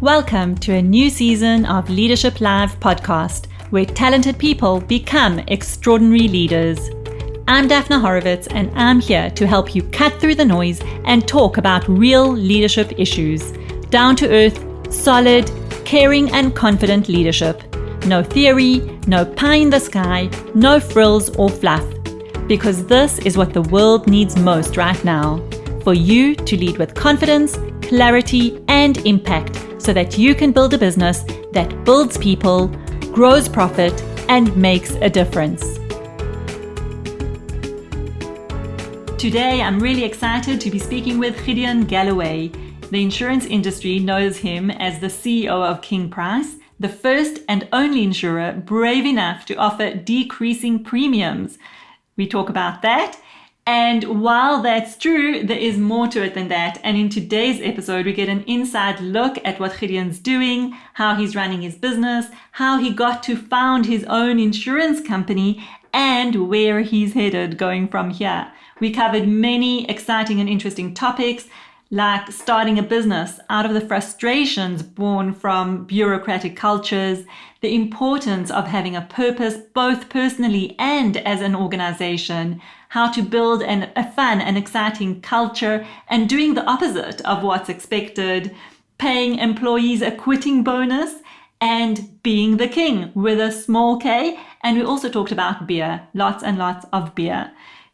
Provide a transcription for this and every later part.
Welcome to a new season of Leadership Live podcast, where talented people become extraordinary leaders. I'm Daphne Horowitz, and I'm here to help you cut through the noise and talk about real leadership issues. Down to earth, solid, caring and confident leadership. No theory, no pie in the sky, no frills or fluff. Because this is what the world needs most right now. For you to lead with confidence, clarity and impact, so that you can build a business that builds people, grows profit, and makes a difference. Today, I'm really excited to be speaking with Gideon Galloway. The insurance industry knows him as the CEO of King Price, the first and only insurer brave enough to offer decreasing premiums. We talk about that. And while that's true, there is more to it than that. And in today's episode, we get an inside look at what Gideon's doing, how he's running his business, how he got to found his own insurance company, and where he's headed going from here. We covered many exciting and interesting topics, like starting a business out of the frustrations born from bureaucratic cultures, the importance of having a purpose both personally and as an organization, how to build a fun and exciting culture and doing the opposite of what's expected, paying employees a quitting bonus, and being the king with a small K. And we also talked about beer, lots and lots of beer.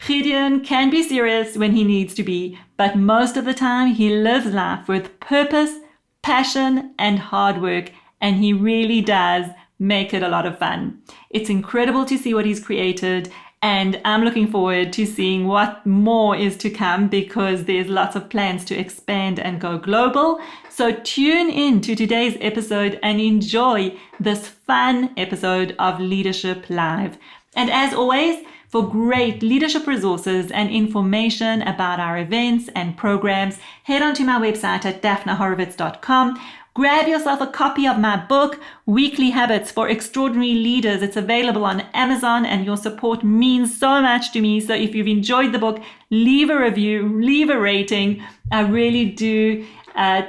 Gideon can be serious when he needs to be, but most of the time he lives life with purpose, passion, and hard work, and he really does make it a lot of fun. It's incredible to see what he's created, and I'm looking forward to seeing what more is to come because there's lots of plans to expand and go global. So tune in to today's episode and enjoy this fun episode of Leadership Live. And as always, for great leadership resources and information about our events and programs, head on to my website at daphneHorowitz.com. Grab yourself a copy of my book, Weekly Habits for Extraordinary Leaders. It's available on Amazon, and your support means so much to me. So if you've enjoyed the book, leave a review, leave a rating. I really do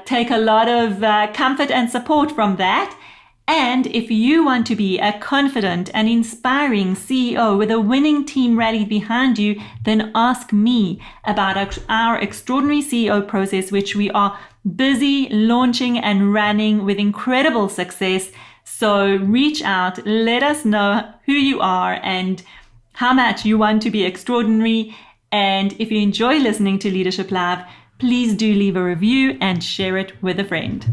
take a lot of comfort and support from that. And if you want to be a confident and inspiring CEO with a winning team rallied behind you, then ask me about our extraordinary CEO process, which we are busy launching and running with incredible success. So reach out, let us know who you are and how much you want to be extraordinary. And if you enjoy listening to Leadership Live, please do leave a review and share it with a friend.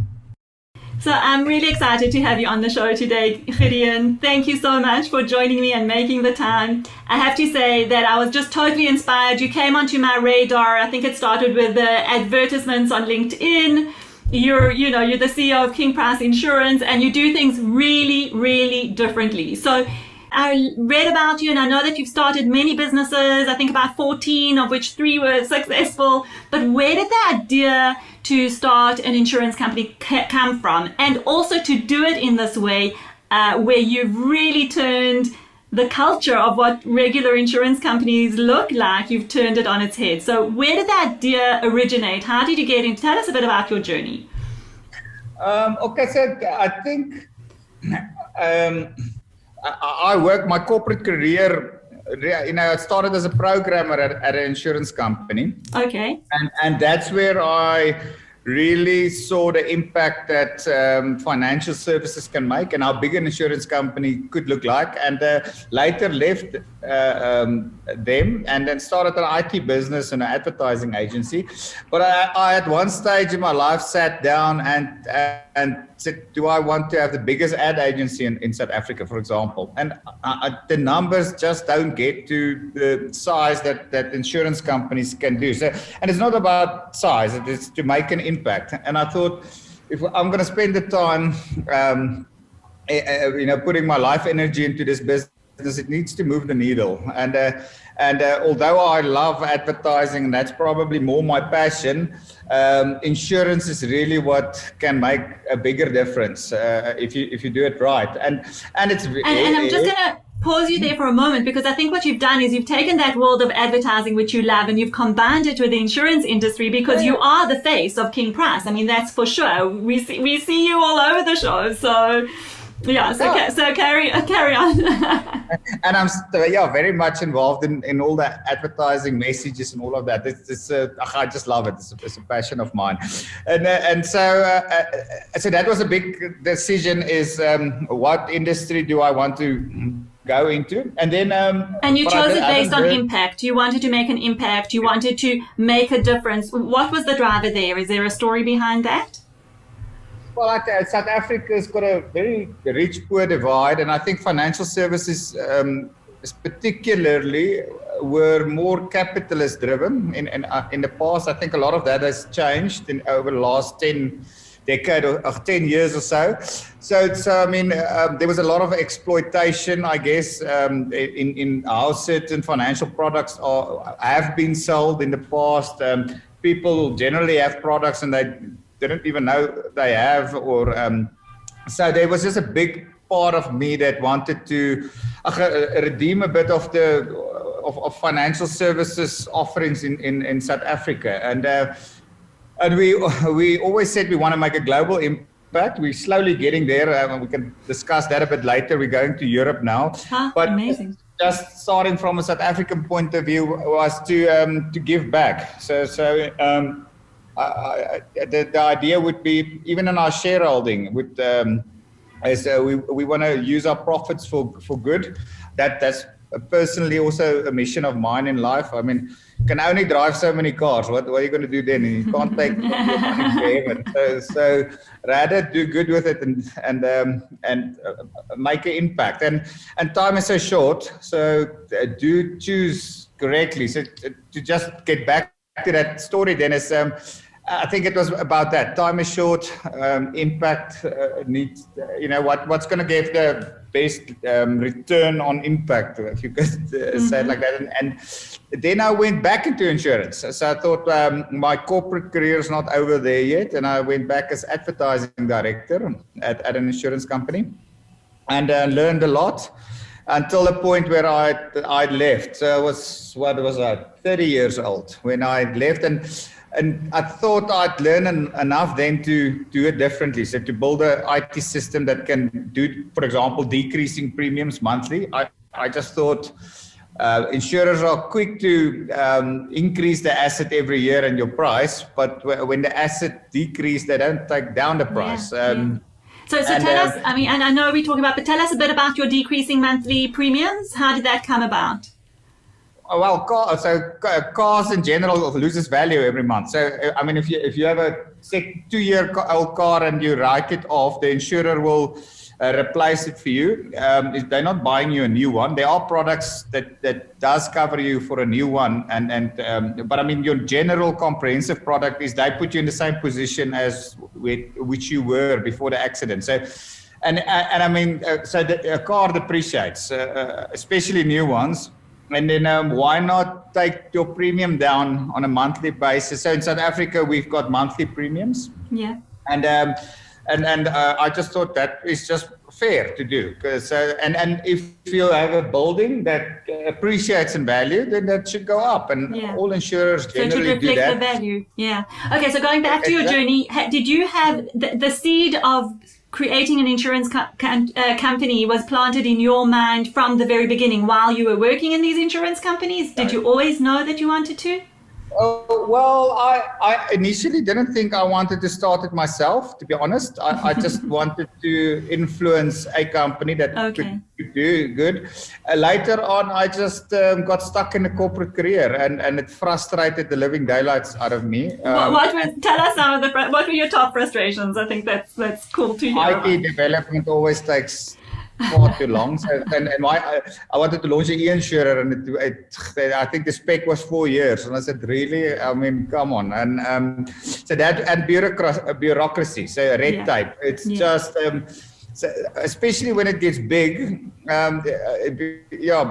So I'm really excited to have you on the show today, Gideon. Thank you so much for joining me and making the time. I have to say that I was just totally inspired. You came onto my radar. I think it started with the advertisements on LinkedIn. You're the CEO of King Price Insurance, and you do things really, really differently. So I read about you, and I know that you've started many businesses, I think about 14, of which 3 were successful. But where did the idea to start an insurance company come from? And also to do it in this way, where you've really turned the culture of what regular insurance companies look like, you've turned it on its head. So where did that idea originate? How did you get into? Tell us a bit about your journey. Okay, so I think I worked my corporate career. I started as a programmer at an insurance company. Okay. And that's where I really saw the impact that financial services can make and how big an insurance company could look like. And later left them and then started an IT business and an advertising agency. But I at one stage in my life sat down and said, do I want to have the biggest ad agency in South Africa, for example? And the numbers just don't get to the size that insurance companies can do. So, and it's not about size, it's to make an impact. And I thought, if I'm going to spend the time, putting my life energy into this business, it needs to move the needle. And although I love advertising, and that's probably more my passion, insurance is really what can make a bigger difference if you do it right. And it's and I'm just gonna pause you there for a moment, because I think what you've done is you've taken that world of advertising, which you love, and you've combined it with the insurance industry, because you are the face of King Price. I mean, that's for sure. We see you all over the show. So, yeah, so carry on. And I'm very much involved in all the advertising messages and all of that. I just love it. It's a passion of mine. And so that was a big decision, is what industry do I want to go into? And then and you chose it based on impact. You wanted to make an impact. You wanted to make a difference. What was the driver there? Is there a story behind that? Well, South Africa's got a very rich-poor divide, and I think financial services, particularly, were more capitalist-driven. In the past, I think a lot of that has changed over the last 10 years or so. So I mean, there was a lot of exploitation, I guess, in how certain financial products have been sold in the past. People generally have products and they didn't even know they have, or so there was just a big part of me that wanted to redeem a bit of of financial services offerings in South Africa, and we always said we want to make a global impact. We're slowly getting there. We can discuss that a bit later. We're going to Europe now, but amazing. Just starting from a South African point of view was to give back. The idea would be, even in our shareholding, we want to use our profits for good. That's personally also a mission of mine in life. I mean, you can only drive so many cars. What are you going to do then? You can't take your money to heaven. So rather do good with it and make an impact. And time is so short, so do choose correctly. So to just get back to that story, Dennis, I think it was about that. Time is short, impact needs, what's going to give the best return on impact, if you could say it like that. And then I went back into insurance. So I thought my corporate career is not over there yet. And I went back as advertising director at an insurance company, and learned a lot until the point where I left. So I was, 30 years old when I left. And I thought I'd learn enough then to do it differently. So to build an IT system that can do, for example, decreasing premiums monthly. I just thought insurers are quick to increase the asset every year and your price, but when the asset decrease, they don't take down the price. So tell us, I mean, and I know we're talking about, but tell us a bit about your decreasing monthly premiums. How did that come about? Well, cars in general loses value every month. So, I mean, if you have a 2-year-old car and you write it off, the insurer will replace it for you. They're not buying you a new one. There are products that does cover you for a new one, but I mean, your general comprehensive product is they put you in the same position as which you were before the accident. So, and I mean, so a car depreciates, especially new ones. And then why not take your premium down on a monthly basis? So in South Africa, we've got monthly premiums. Yeah. And I just thought that is just fair to do. Because and if you have a building that appreciates in value, then that should go up. And all insurers generally do that. So to reflect the value. Yeah. Okay, so going back to your journey, did you have the seed of creating an insurance company was planted in your mind from the very beginning while you were working in these insurance companies? Did you always know that you wanted to? Well, I initially didn't think I wanted to start it myself, to be honest. I just wanted to influence a company that could do good. Later on, I just got stuck in a corporate career, and it frustrated the living daylights out of me. Tell us some of what were your top frustrations? I think that's cool to hear. IT development always takes far too long. So, I wanted to launch an e-insurer, and I think the spec was 4 years. And I said, really? I mean, come on. And so that, and bureaucracy, so red tape. It's just, so especially when it gets big,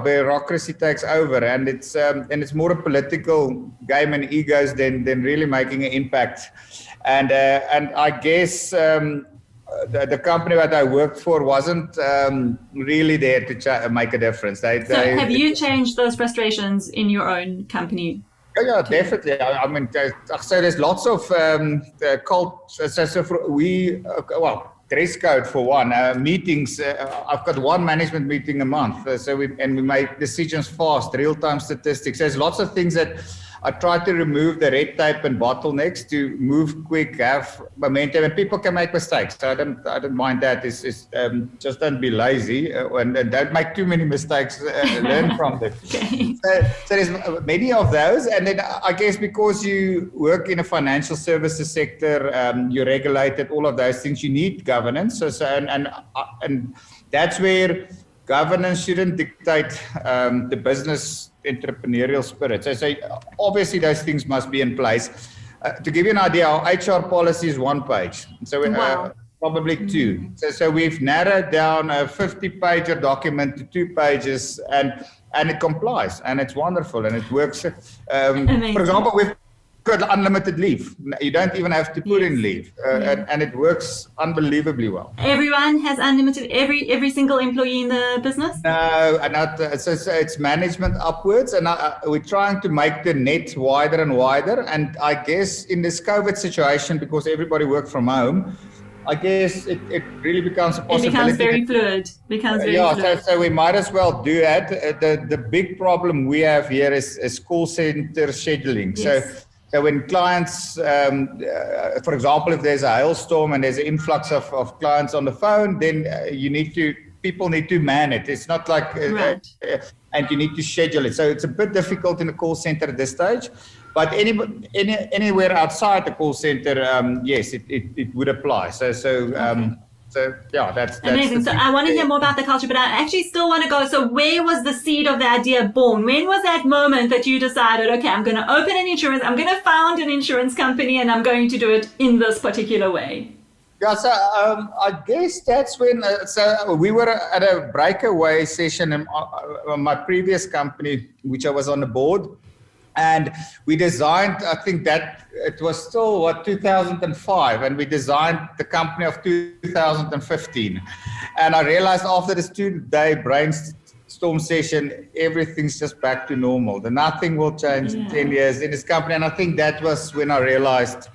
bureaucracy takes over, and it's more a political game and egos than really making an impact. And I guess the company that I worked for wasn't really there to make a difference. So have you changed those frustrations in your own company? Yeah, definitely. I mean, so there's lots of dress code for one. Meetings. I've got one management meeting a month, so we make decisions fast, real-time statistics. There's lots of things that I try to remove the red tape and bottlenecks to move quick, have momentum, and people can make mistakes. So I don't mind that. It's just don't be lazy and don't make too many mistakes. Learn from them. Okay. So there's many of those, and then I guess because you work in a financial services sector, you're regulated, all of those things. You need governance. And that's where governance shouldn't dictate the business entrepreneurial spirit. So obviously those things must be in place. To give you an idea, our HR policy is one page. So probably two. So we've narrowed down a 50-page document to 2 pages, and it complies, and it's wonderful, and it works. For example, we've got unlimited leave. You don't even have to put in leave, and it works unbelievably well. Everyone has unlimited, every single employee in the business? No, so it's management upwards, and we're trying to make the net wider and wider. And I guess in this COVID situation, because everybody worked from home, I guess it really becomes a possibility. It becomes very fluid. Fluid. So we might as well do that. The big problem we have here is call center scheduling. Yes. So when clients, for example, if there's a hailstorm and there's an influx of clients on the phone, then people need to man it. It's not like, and you need to schedule it. So it's a bit difficult in the call center at this stage. But anywhere outside the call center, yes, it would apply. So yeah, that's amazing. So I want to hear more about the culture, but I actually still want to go. So where was the seed of the idea born? When was that moment that you decided, okay, I'm going to open an insurance, I'm going to found an insurance company, and I'm going to do it in this particular way? Yeah, so I guess that's when, so we were at a breakaway session in my previous company, which I was on the board. And we designed, I think that it was still 2005, and we designed the company of 2015. And I realized after this 2-day brainstorm session, everything's just back to normal. Nothing will change in 10 years in this company. And I think that was when I realized,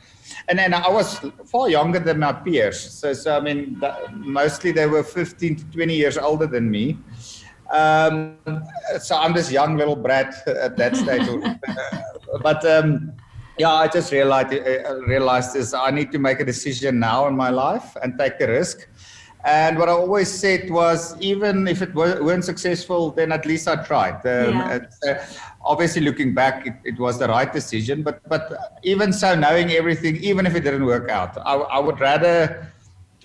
and then I was far younger than my peers. So I mean, mostly they were 15 to 20 years older than me. So I'm this young little brat at that stage. But I just realized this. I need to make a decision now in my life and take the risk. And what I always said was, even if it weren't successful, then at least I tried. Obviously, looking back, it was the right decision. But even so, knowing everything, even if it didn't work out, I would rather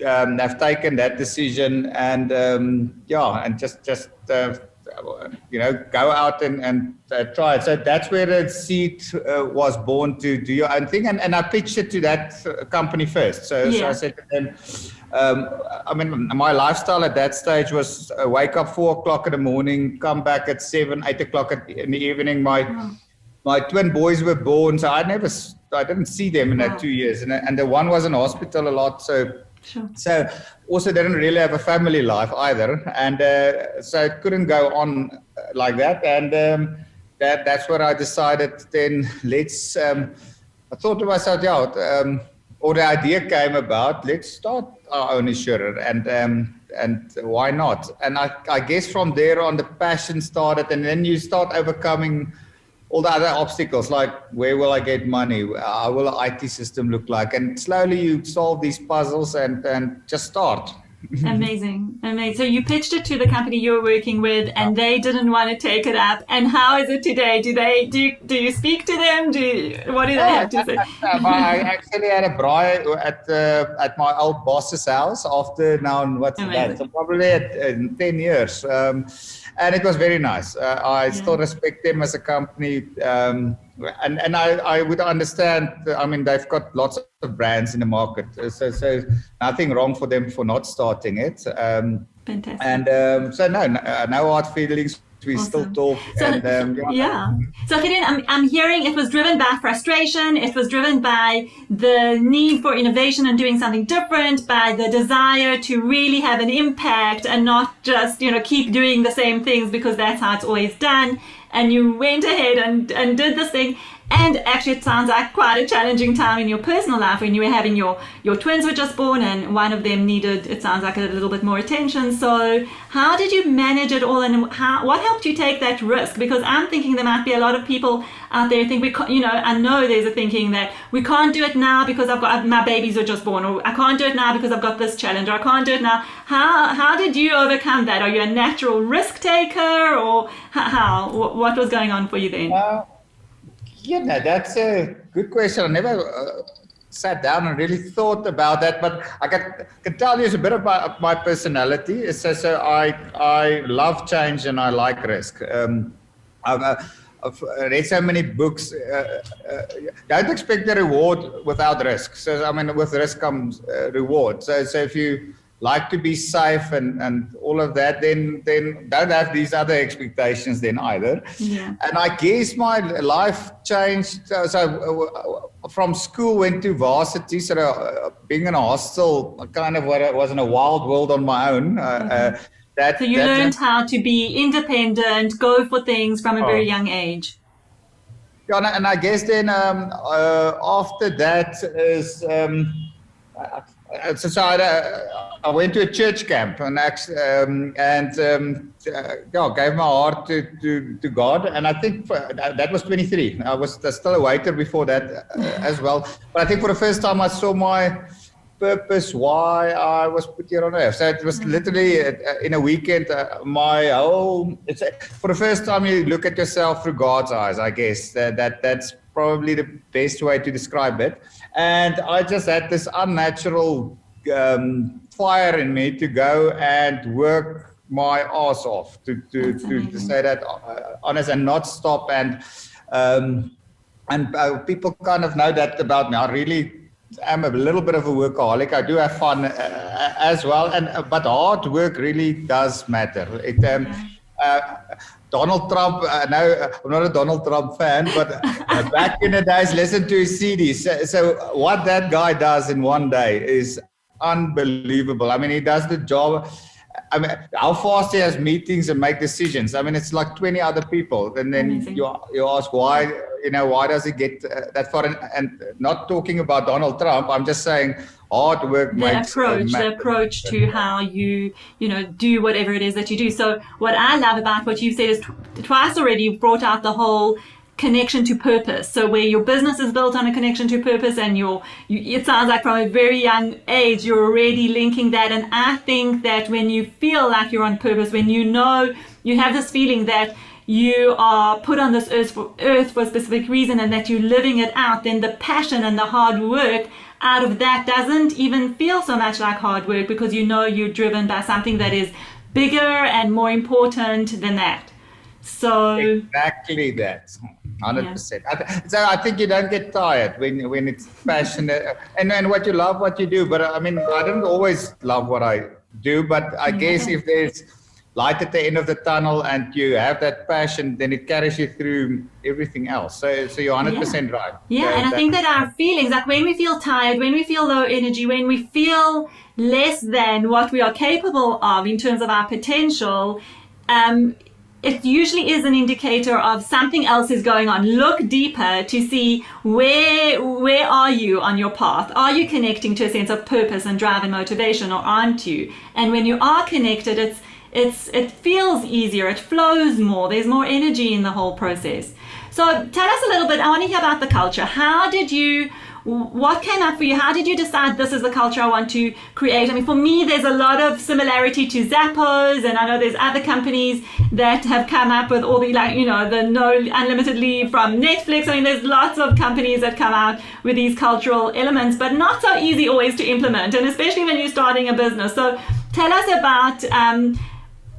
have taken that decision and just go out and try it. So that's where the seed was born to do your own thing, and I pitched it to that company first. So I said to them, I mean, my lifestyle at that stage was wake up 4 o'clock in the morning, come back at 7, 8 o'clock in the evening. My twin boys were born, so I didn't see them in that 2 years, and the one was in hospital a lot. So also didn't really have a family life either, and so it couldn't go on like that. And that's where I decided. Then I thought to myself, or the idea came about. Let's start our own insurer, and why not? And I guess from there on, the passion started, and then you start overcoming all the other obstacles, like where will I get money? How will the IT system look like? And slowly you solve these puzzles and just start. Amazing. So you pitched it to the company you were working with, and they didn't want to take it up. And how is it today? Do you speak to them? What do they have to say? I actually had a braai at my old boss's house after that? So probably at 10 years. And it was very nice. I still respect them as a company. And I would understand, I mean, they've got lots of brands in the market. So nothing wrong for them for not starting it. Fantastic. And so no hard feelings we Awesome. still talk. So, And yeah. So Gideon, I'm hearing it was driven by frustration. It was driven by the need for innovation and doing something different, by the desire to really have an impact and not just, keep doing the same things because that's how it's always done. And you went ahead and did this thing. And actually, it sounds like quite a challenging time in your personal life when you were having your twins were just born and one of them needed, it sounds like, a little bit more attention. So how did you manage it all, and what helped you take that risk? Because I'm thinking there might be a lot of people out there who think, I know there's a thinking that we can't do it now because my babies are just born, or I can't do it now because I've got this challenge, or I can't do it now. How did you overcome that? Are you a natural risk taker, or what was going on for you then? Yeah, that's a good question. I never sat down and really thought about that, but I can tell you a bit about my personality. So I love change and I like risk. I've read so many books. Don't expect a reward without risk. So with risk comes reward. So if you like to be safe and all of that, then don't have these other expectations then either. Yeah. And I guess my life changed. So from school went to varsity, being in a hostel, kind of was in a wild world on my own. So you learned how to be independent, go for things from a very young age. Yeah, and I guess then after that is I went to a church camp and gave my heart to God. And I think that was 23. I was still a waiter before that as well. But I think for the first time I saw my purpose, why I was put here on earth. So it was literally in a weekend, for the first time you look at yourself through God's eyes, I guess. That's probably the best way to describe it. And I just had this unnatural fire in me to go and work my ass off, to say that honest and not stop. And people kind of know that about me. I really am a little bit of a workaholic. I do have fun as well, but hard work really does matter. Donald Trump, no, I'm not a Donald Trump fan, but back in the days, listen to his CDs. So what that guy does in one day is unbelievable. I mean, he does the job. I mean, how fast he has meetings and make decisions. I mean, it's like 20 other people. And then you ask why, why does he get that far? And not talking about Donald Trump, I'm just saying hard work makes the approach to how you do whatever it is that you do. So what I love about what you said is twice already you've brought out the whole connection to purpose. So where your business is built on a connection to purpose, and it sounds like from a very young age you're already linking that. And I think that when you feel like you're on purpose, when you have this feeling that you are put on this earth for a specific reason and that you're living it out, then the passion and the hard work out of that doesn't even feel so much like hard work, because you're driven by something that is bigger and more important than that. So exactly that. 100%. Yeah. So I think you don't get tired when it's passionate and what you love, what you do. But I mean, I don't always love what I do, but I guess if there's light at the end of the tunnel and you have that passion, then it carries you through everything else. So you're 100% right. Yeah, and I think that our feelings, like when we feel tired, when we feel low energy, when we feel less than what we are capable of in terms of our potential, it usually is an indicator of something else is going on. Look deeper to see where are you on your path? Are you connecting to a sense of purpose and drive and motivation, or aren't you? And when you are connected, it feels easier, it flows more, there's more energy in the whole process. So tell us a little bit, I want to hear about the culture. What came up for you? How did you decide this is the culture I want to create? I mean, for me, there's a lot of similarity to Zappos, and I know there's other companies that have come up with all the, the no unlimited leave from Netflix. I mean, there's lots of companies that come out with these cultural elements, but not so easy always to implement, and especially when you're starting a business. So tell us about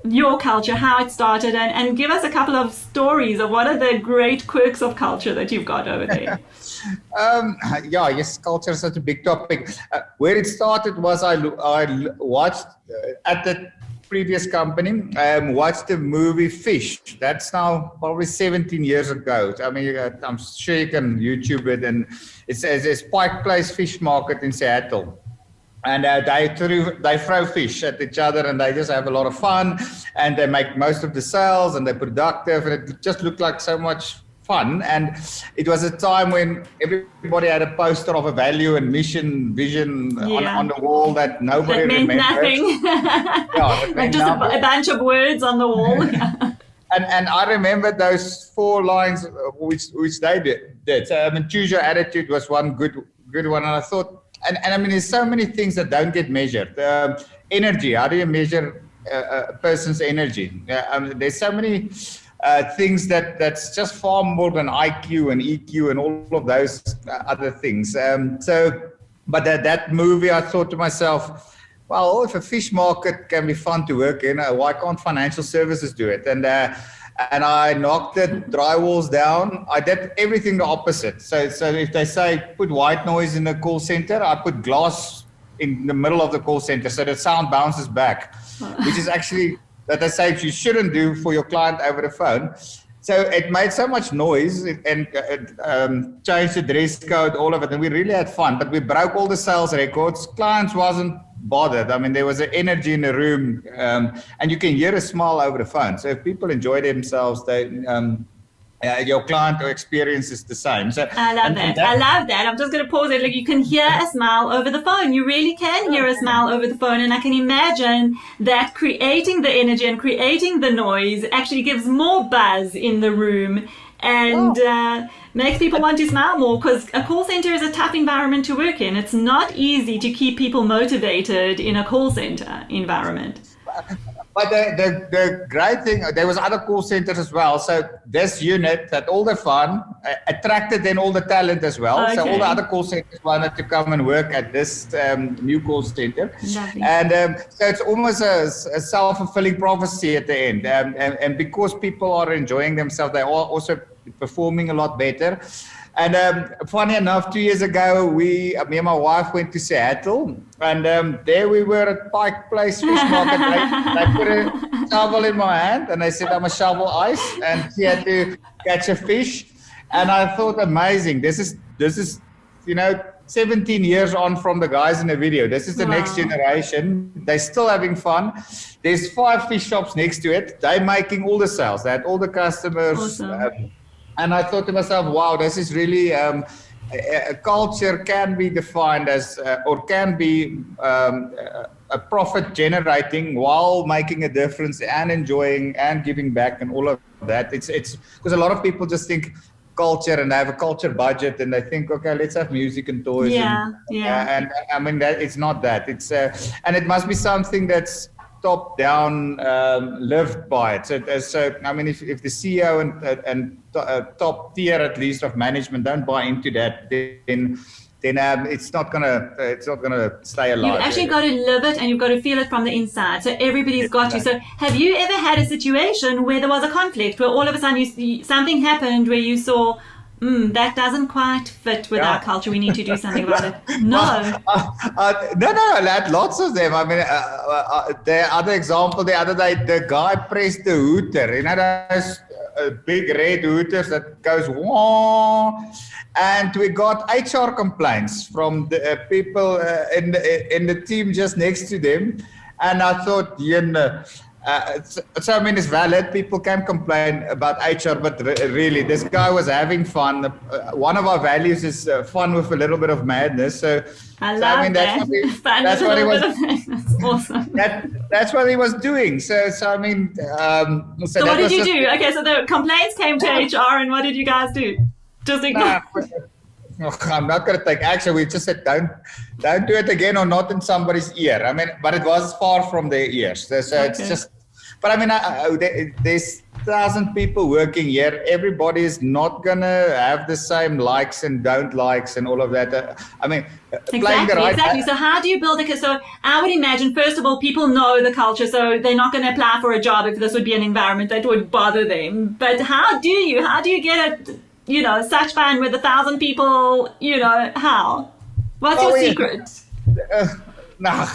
your culture, how it started, and give us a couple of stories of what are the great quirks of culture that you've got over there. Yes, culture is such a big topic. Where it started was I watched at the previous company, watched the movie Fish. That's now probably 17 years ago. I mean, I'm sure you can YouTube it. And it's a Pike Place Fish Market in Seattle. And they throw fish at each other, and they just have a lot of fun, and they make most of the sales, and they're productive, and it just looked like so much fun. And it was a time when everybody had a poster of a value and mission, vision on the wall that nobody remembered. Nothing. Like just a bunch of words on the wall. And I remember those 4 lines which they did. So I mean, choose your attitude was one good one, and I thought. And I mean, there's so many things that don't get measured. Energy, how do you measure a person's energy? There's so many things that's just far more than IQ and EQ and all of those other things. But that movie, I thought to myself, well, if a fish market can be fun to work in, why can't financial services do it? And I knocked the drywalls down. I did everything the opposite. So if they say put white noise in the call center, I put glass in the middle of the call center so the sound bounces back, which is actually that they say you shouldn't do for your client over the phone. So it made so much noise and changed the dress code, all of it, and we really had fun. But we broke all the sales records. Clients wasn't bothered. I mean, there was an energy in the room, and you can hear a smile over the phone. So if people enjoy themselves, they your client experience is the same. So I love that. I love that. I'm just going to pause it. Like, you can hear a smile over the phone. You really can hear a smile over the phone, and I can imagine that creating the energy and creating the noise actually gives more buzz in the room and makes people want to smile more, because a call center is a tough environment to work in. It's not easy to keep people motivated in a call center environment. But the great thing, there was other call centers as well. So this unit had all the fun, attracted then all the talent as well. Okay. So all the other call centers wanted to come and work at this new call center. Lovely. And so it's almost a self-fulfilling prophecy at the end. And because people are enjoying themselves, they are also performing a lot better. And funny enough, 2 years ago, me and my wife went to Seattle, and there we were at Pike Place Fish Market. They put a shovel in my hand, and they said, I'm a shovel ice, and she had to catch a fish. And I thought, amazing. This is 17 years on from the guys in the video. This is the next generation. They're still having fun. There's 5 fish shops next to it. They're making all the sales. They had all the customers. Awesome. And I thought to myself, wow, this is really a culture can be defined as or can be a profit generating while making a difference and enjoying and giving back and all of that. It's because a lot of people just think culture and they have a culture budget and they think, okay, let's have music and toys. And I mean, that it's not that. It's and it must be something that's top down, lived by it. So I mean, if the CEO and top tier at least of management don't buy into that, then it's not gonna stay alive. You've actually got to live it, and you've got to feel it from the inside. So everybody's got to. So have you ever had a situation where there was a conflict, where all of a sudden something happened where you saw, that doesn't quite fit with our culture, we need to do something about it? No. No, I had lots of them. I mean, the other example the other day, the guy pressed the hooter, those big red hooters that goes wah, and we got HR complaints from the people in the team just next to them, and I thought, so I mean, it's valid. People can complain about HR, but really, this guy was having fun. One of our values is fun with a little bit of madness. So I love that. That's what he was. That's awesome. That's what he was doing. So I mean. So what did you do? Okay, so the complaints came to HR, and what did you guys do? Just ignore. I'm not going to take action. We just said don't do it again, or not in somebody's ear. I mean, but it was far from their ears. So it's just. But I mean, there's 1,000 people working here. Everybody is not going to have the same likes and don't likes and all of that. I mean, playing the right. Exactly. So how do you build it? So I would imagine, first of all, people know the culture, so they're not going to apply for a job if this would be an environment that would bother them. But how do you get it, such fun with 1,000 people, how? What's your secret? No, I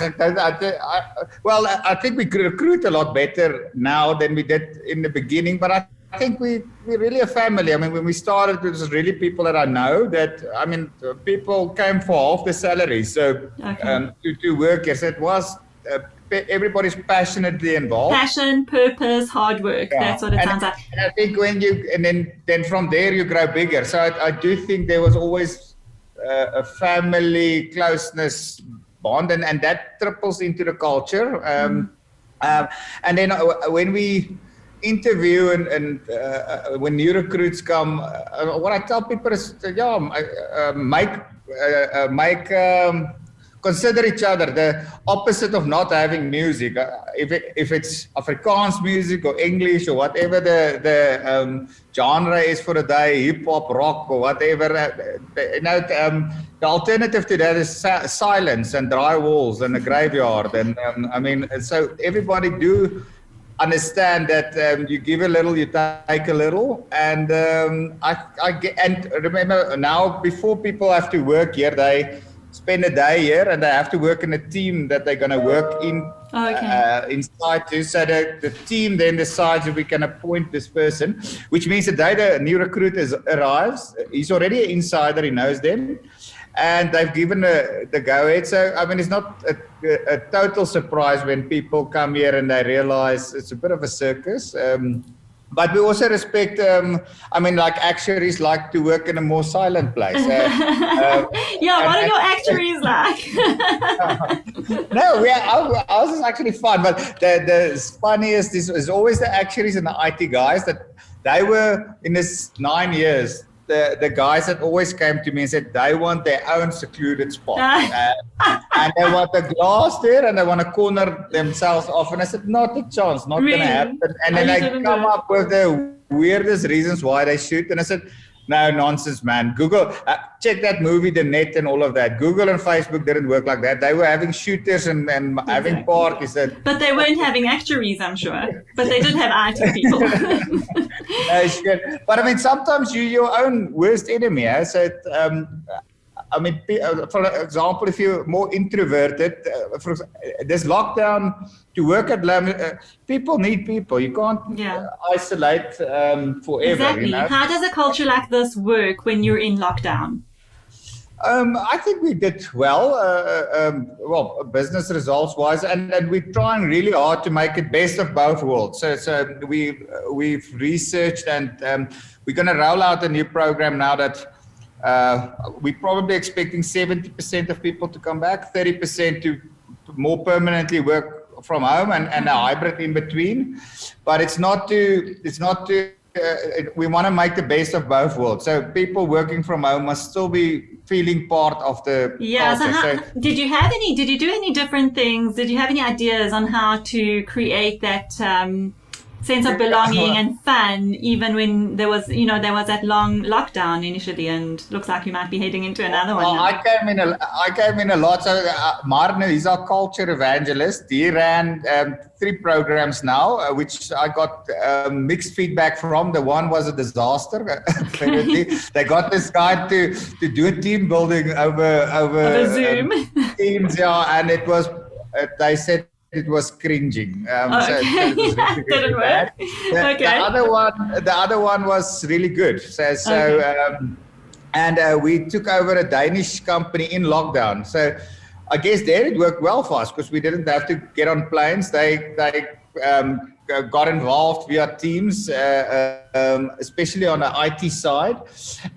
think we recruit a lot better now than we did in the beginning, but I think we're really a family. I mean, when we started, it was really people that I know that, I mean, people came for half the salary. So to work here, so it was, everybody's passionately involved. Passion, purpose, hard work. Yeah. That's what it sounds like. And I think then from there you grow bigger. So I do think there was always a family closeness bond, and that triples into the culture. And then when we interview and when new recruits come, what I tell people is, consider each other the opposite of not having music. If it's Afrikaans music or English or whatever the genre is for the day, hip hop, rock or whatever, the alternative to that is silence and dry walls and a graveyard. And I mean, so everybody do understand that you give a little, you take a little, and and remember now, before people have to work here, they spend a day here and they have to work in a team that they're going to work in inside too. So the team then decides if we can appoint this person, which means the day the new recruit arrives, he's already an insider, he knows them, and they've given the go-ahead. So, I mean, it's not a total surprise when people come here and they realize it's a bit of a circus. But we also respect, I mean, like actuaries like to work in a more silent place. Yeah, what are your actuaries like? No, ours is actually fun. But the funniest is always the actuaries and the IT guys that they were in this 9 years. The guys that always came to me and said they want their own secluded spot. And they want a glass there and they want to corner themselves off. And I said, not a chance, not going to happen. And then they come up with the weirdest reasons why they shoot. And I said, no, nonsense, man. Google, check that movie, The Net and all of that. Google and Facebook didn't work like that. They were having shooters and having parties. But they weren't having actuaries, I'm sure. But they did have IT people. But I mean, sometimes you're your own worst enemy. So I mean, for example, if you're more introverted, this lockdown, to work at people need people. You can't isolate forever. Exactly. You know? How does a culture like this work when you're in lockdown? I think we did well, business results wise, and we're trying really hard to make it best of both worlds. So we've researched, and we're going to roll out a new program now that we're probably expecting 70% of people to come back, 30% to more permanently work from home, and a hybrid in between. But it's not to we want to make the best of both worlds. So people working from home must still be feeling part of the culture. So did you do any different things? Did you have any ideas on how to create that sense of belonging and fun, even when there was that long lockdown initially, and looks like you might be heading into another one now? I came in a lot. So Marno, he's our culture evangelist. He ran 3 programs now, which I got mixed feedback from. The one was a disaster. Apparently, they got this guy to do a team building over Zoom. Teams, and it was. They said it was cringing. So it was really didn't work. The other one was really good. And we took over a Danish company in lockdown. So I guess there it worked well for us because we didn't have to get on planes. They got involved via Teams, especially on the IT side,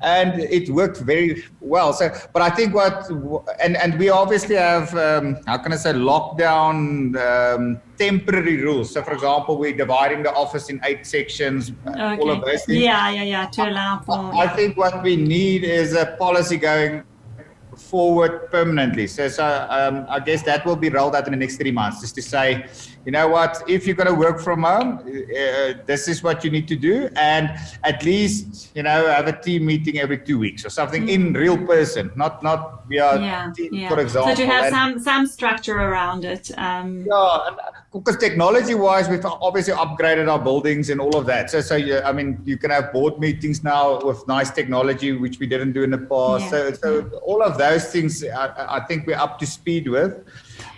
and it worked very well. So, but I think and we obviously have, lockdown temporary rules. So, for example, we're dividing the office in 8 sections, all of those things. Yeah, to allow for. I think what we need is a policy going forward permanently. So I guess that will be rolled out in the next 3 months, just to say, you know what, if you're going to work from home, this is what you need to do, and at least have a team meeting every 2 weeks or something in real person, not via team, for example. So to have some structure around it. because technology-wise, we've obviously upgraded our buildings and all of that. So I mean, you can have board meetings now with nice technology, which we didn't do in the past. So all of those things, I think we're up to speed with.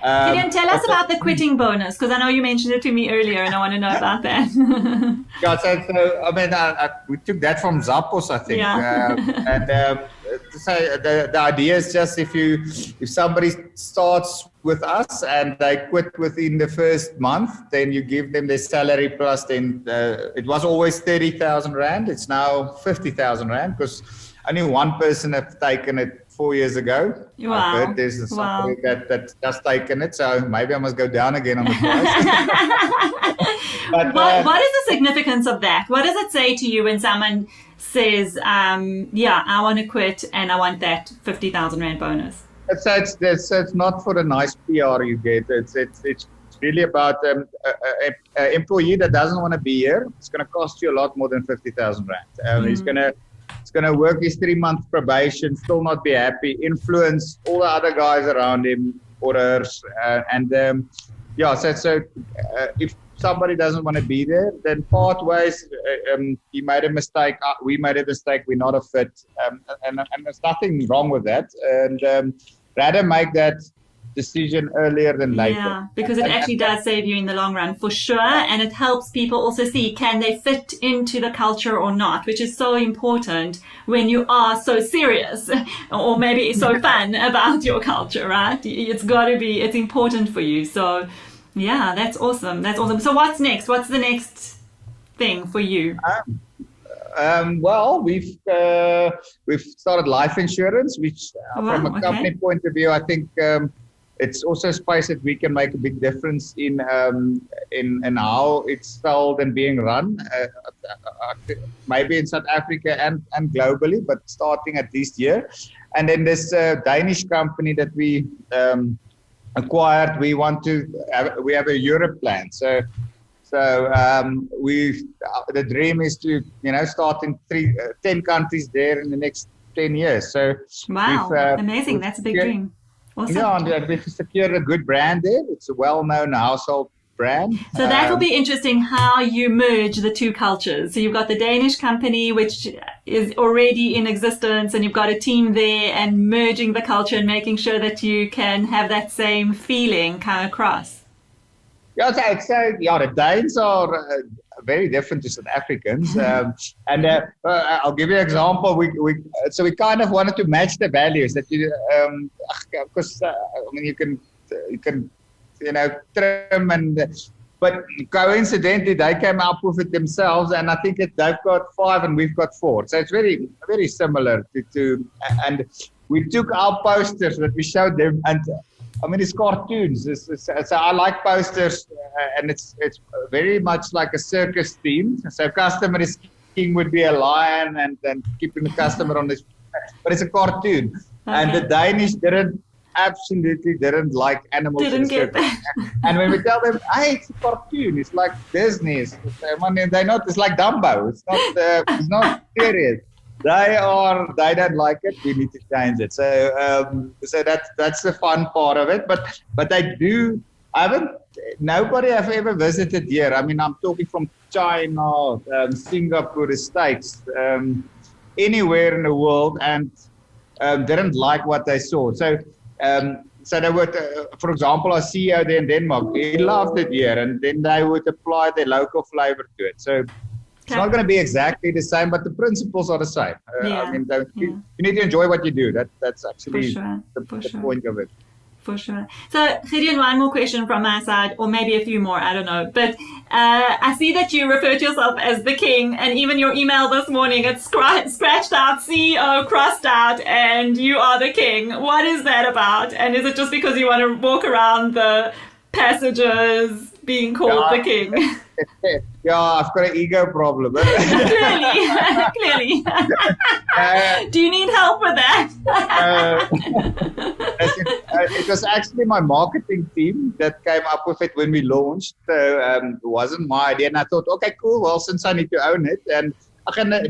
Gideon, tell us about the quitting bonus, because I know you mentioned it to me earlier, and I want to know about that. Yeah, so I mean, we took that from Zappos, I think. Yeah. So the idea is just if somebody starts with us and they quit within the first month, then you give them their salary plus. Then it was always 30,000 rand. It's now 50,000 rand because only one person have taken it 4 years ago. Wow. I've heard there's somebody that's just taken it, so maybe I must go down again on the price. But, what is the significance of that? What does it say to you when someone says, yeah, I want to quit and I want that 50,000 rand bonus? So it's not for the nice PR you get. It's really about an employee that doesn't want to be here. It's going to cost you a lot more than 50,000 rand. He's going to work his 3-month probation, still not be happy, influence all the other guys around him, orders, So if somebody doesn't want to be there, then part ways. He made a mistake. We made a mistake. We're not a fit, and there's nothing wrong with that. And rather make that decision earlier than later. Yeah, because it actually does save you in the long run, for sure. And it helps people also see, can they fit into the culture or not, which is so important when you are so serious or maybe so fun about your culture, right? It's important for you. So yeah, that's awesome. That's awesome. So what's next? What's the next thing for you? Well, we've started life insurance, which from a company point of view, I think it's also a space that we can make a big difference in how it's sold and being run, maybe in South Africa and globally, but starting at least here. And then this Danish company that we acquired, we have a Europe plan. So the dream is to start in 10 countries there in the next 10 years. So wow, amazing! That's a big dream. Awesome. Yeah, and we've secured a good brand there. It's a well-known household brand. So that will be interesting how you merge the two cultures. So you've got the Danish company, which is already in existence, and you've got a team there, and merging the culture and making sure that you can have that same feeling come across. Yeah, so the Danes are very different to South Africans, and I'll give you an example. We kind of wanted to match the values that because I mean you can trim but coincidentally they came up with it themselves, and I think they've got 5 and we've got 4, so it's very very similar to and we took our posters that we showed them, and I mean, it's cartoons. So I like posters, and it's very much like a circus theme. So customer is king would be a lion, and then keeping the customer on this. But it's a cartoon, and the Danish absolutely didn't like animals. Didn't get that. And when we tell them, "Hey, it's a cartoon. It's like Disney. It's like Dumbo. It's not serious." They don't like it. We need to change it. So that's the fun part of it. But they do. Nobody have ever visited here. I mean, I'm talking from China, Singapore, the States, anywhere in the world, and didn't like what they saw. So they would, for example, our CEO there in Denmark, he loved it here, and then they would apply their local flavor to it. So it's not going to be exactly the same, but the principles are the same. I mean, you need to enjoy what you do. That's actually the point of it. For sure. So, Gideon, one more question from my side, or maybe a few more, I don't know. But I see that you refer to yourself as the king, and even your email this morning, it's scratched out, CEO, crossed out, and you are the king. What is that about? And is it just because you want to walk around the passages being called the king? Yeah, I've got an ego problem. Clearly. Do you need help with that? It was actually my marketing team that came up with it when we launched. It wasn't my idea, and I thought, okay, cool. Well, since I need to own it, and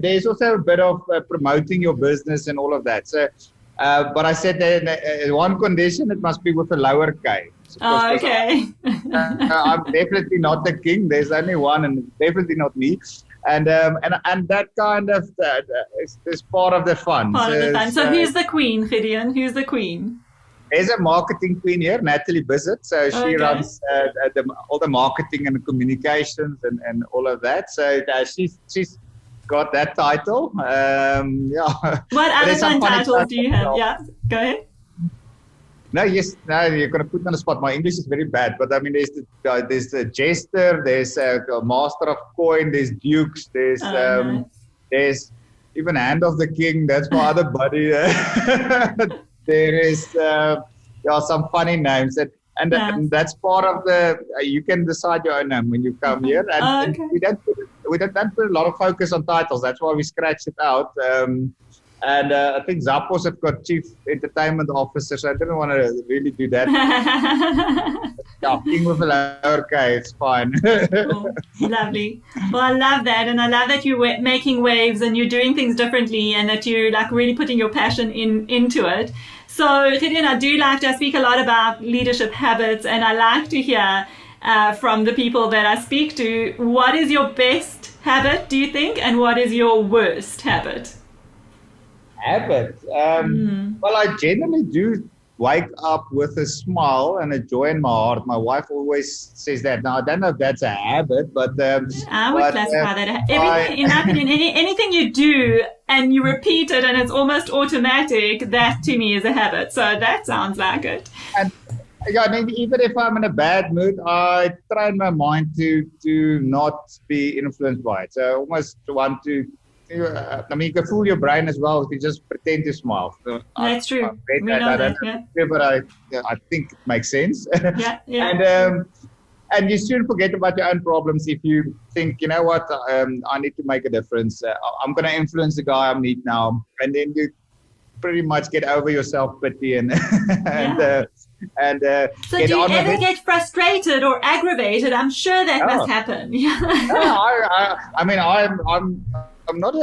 there's also a bit of promoting your business and all of that. So, but I said that one condition, it must be with a lower K. Oh, okay. I'm definitely not the king. There's only one, and definitely not me. And that kind of is part of the fun. Part of the fun. So who's the queen, Gideon? Who's the queen? There's a marketing queen here, Natalie Bissett. So she runs all the marketing and communications and all of that. So she's got that title. Yeah. What other fun titles do you have? Yeah, go ahead. No, you're going to put me on the spot. My English is very bad, but I mean, there's the jester, there's a master of coin, there's dukes, there's even hand of the king. That's my other buddy. There is some funny names, and that's part of the. You can decide your own name when you come here, and we don't put a lot of focus on titles. That's why we scratch it out. And I think Zappos have got chief entertainment officer, so I didn't want to really do that. Yeah, king with a lower K, it's fine. Oh, lovely. Well, I love that, and I love that you're making waves and you're doing things differently, and that you're like really putting your passion into it. So, Gideon, I do like to speak a lot about leadership habits, and I like to hear from the people that I speak to, what is your best habit, do you think, and what is your worst habit? Habit. Well, I generally do wake up with a smile and a joy in my heart. My wife always says that. Now, I don't know if that's a habit, but I would classify that. Everything, in my opinion, anything you do and you repeat it and it's almost automatic, that to me is a habit. So that sounds like it. And yeah, I mean, even if I'm in a bad mood, I train my mind to not be influenced by it. So I almost want to. I mean, you can fool your brain as well if you just pretend to smile. So that's true. But I think it makes sense. Yeah. And you soon forget about your own problems if you think, you know what, I need to make a difference. I'm going to influence the guy I meet now, and then you pretty much get over your self-pity and so do you ever get frustrated or aggravated? I'm sure that must happen. I mean, I'm not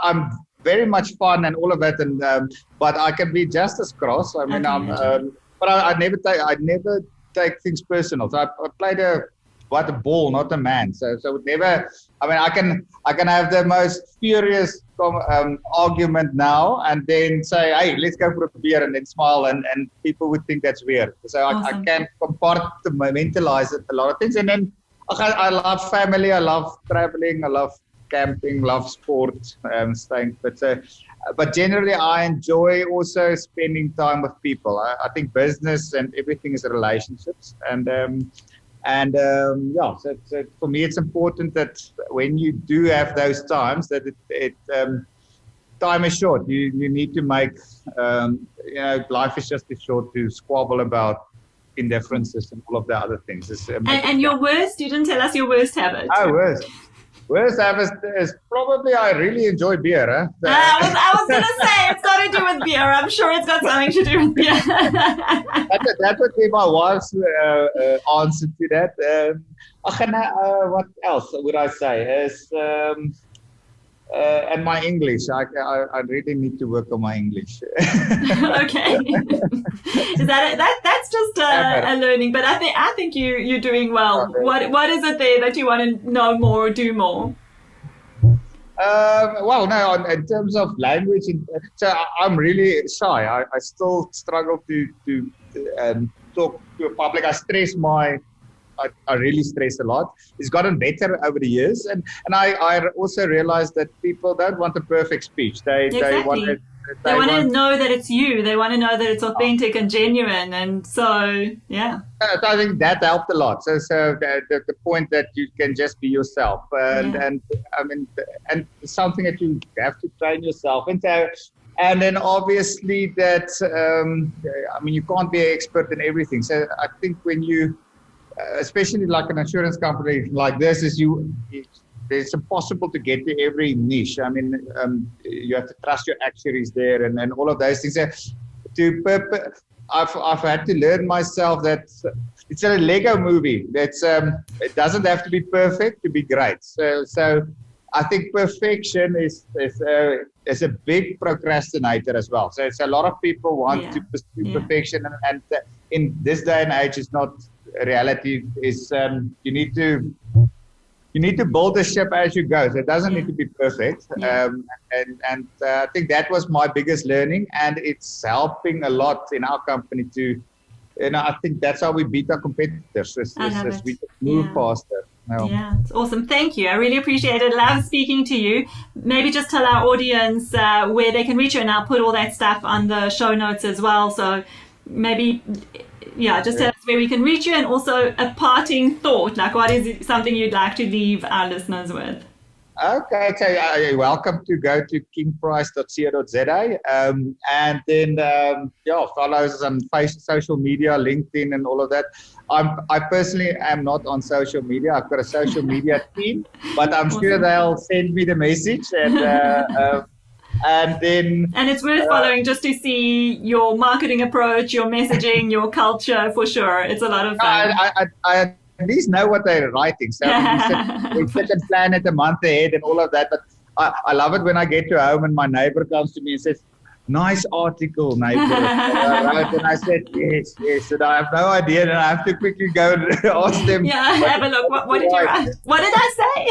I'm very much fun and all of that, and but I can be just as cross. I mean, but I never take things personal. So I played a ball, not a man. So it would never. I mean, I can have the most furious argument now, and then say, "Hey, let's go for a beer," and then smile, and people would think that's weird. So I can compartmentalize it, a lot of things, and then I love family, I love traveling, I love camping, love sport, staying fit. But generally, I enjoy also spending time with people. I think business and everything is relationships, so for me, it's important that when you do have those times, that time is short. You need to make, life is just too short to squabble about indifferences and all of the other things. And your worst? You didn't tell us your worst habit. Oh, worst habit is probably I really enjoy beer. Huh? I was going to say, it's got to do with beer. I'm sure it's got something to do with beer. that would be my wife's answer to that. What else would I say? Is and my English. I really need to work on my English. Okay. That's just a learning, but I think you're doing well. Okay. What is it there that you want to know more or do more? Well, no, in terms of language, so I'm really shy. I still struggle to talk to a public. I really stress a lot. It's gotten better over the years, and I also realized that people don't want a perfect speech. They want to know that it's you. They want to know that it's authentic and genuine, and so yeah. I think that helped a lot. So the point that you can just be yourself, and I mean, and something that you have to train yourself into. And then obviously that I mean, you can't be an expert in everything. So I think when you especially like an insurance company like this, it's impossible to get to every niche. I mean, you have to trust your actuaries there and all of those things. I've had to learn myself that it's a Lego movie. That's it doesn't have to be perfect to be great. So I think perfection is a big procrastinator as well. So it's a lot of people want to pursue perfection, and in this day and age, it's not a reality. Is you need to build a ship as you go. So it doesn't need to be perfect. And I think that was my biggest learning, and it's helping a lot in our company to. I think that's how we beat our competitors. We move faster. Yeah, it's awesome. Thank you. I really appreciate it. Love speaking to you. Maybe just tell our audience where they can reach you, and I'll put all that stuff on the show notes as well. So maybe, just tell us where we can reach you, and also a parting thought. Like, what is something you'd like to leave our listeners with? Okay, so you're welcome to go to kingprice.co.za and then follow us on social media, LinkedIn, and all of that. I personally am not on social media. I've got a social media team, but I'm sure they'll send me the message, and it's worth following just to see your marketing approach, your messaging, your culture, for sure. It's a lot of fun. I at least know what they're writing. So we sit and plan it a month ahead and all of that. But I love it when I get to home and my neighbor comes to me and says, "Nice article, neighbor." And I said, yes. And I have no idea, and I have to quickly go and ask them. Yeah, have a look. What did you write? What did I say?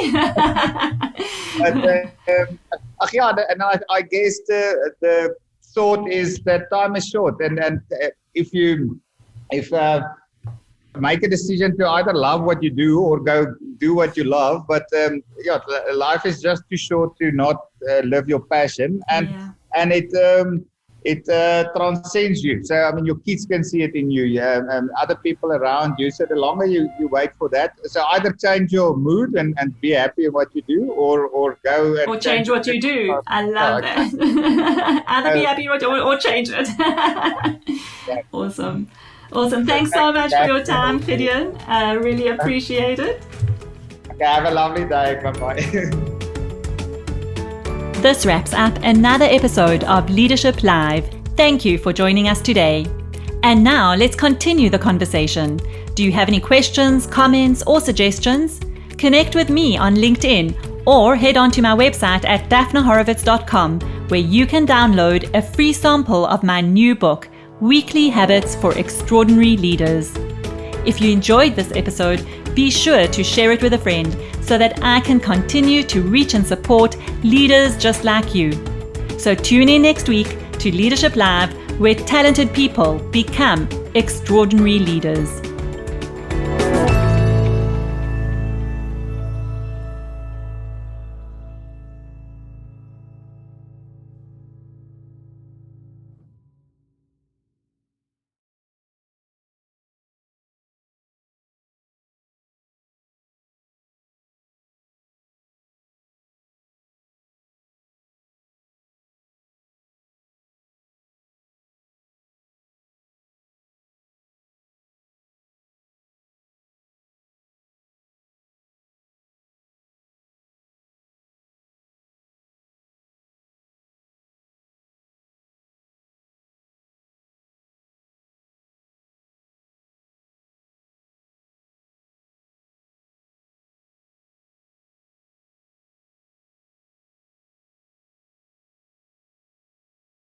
I guess the thought is that time is short, and if make a decision to either love what you do or go do what you love, but life is just too short to not live your passion, and it transcends you. So I mean, your kids can see it in you, and other people around you. So the longer you wait for that, so either change your mood and be happy in what you do, or go and change what you do. I love that. Either be happy or change it. Awesome. Thanks so much for your time, Gideon. I really appreciate it. Okay, have a lovely day. Bye-bye. This wraps up another episode of Leadership Live. Thank you for joining us today. And now let's continue the conversation. Do you have any questions, comments, or suggestions? Connect with me on LinkedIn or head on to my website at daphnahorovitz.com, where you can download a free sample of my new book, Weekly Habits for Extraordinary Leaders. If you enjoyed this episode, be sure to share it with a friend so that I can continue to reach and support leaders just like you. So tune in next week to Leadership Live, where talented people become extraordinary leaders.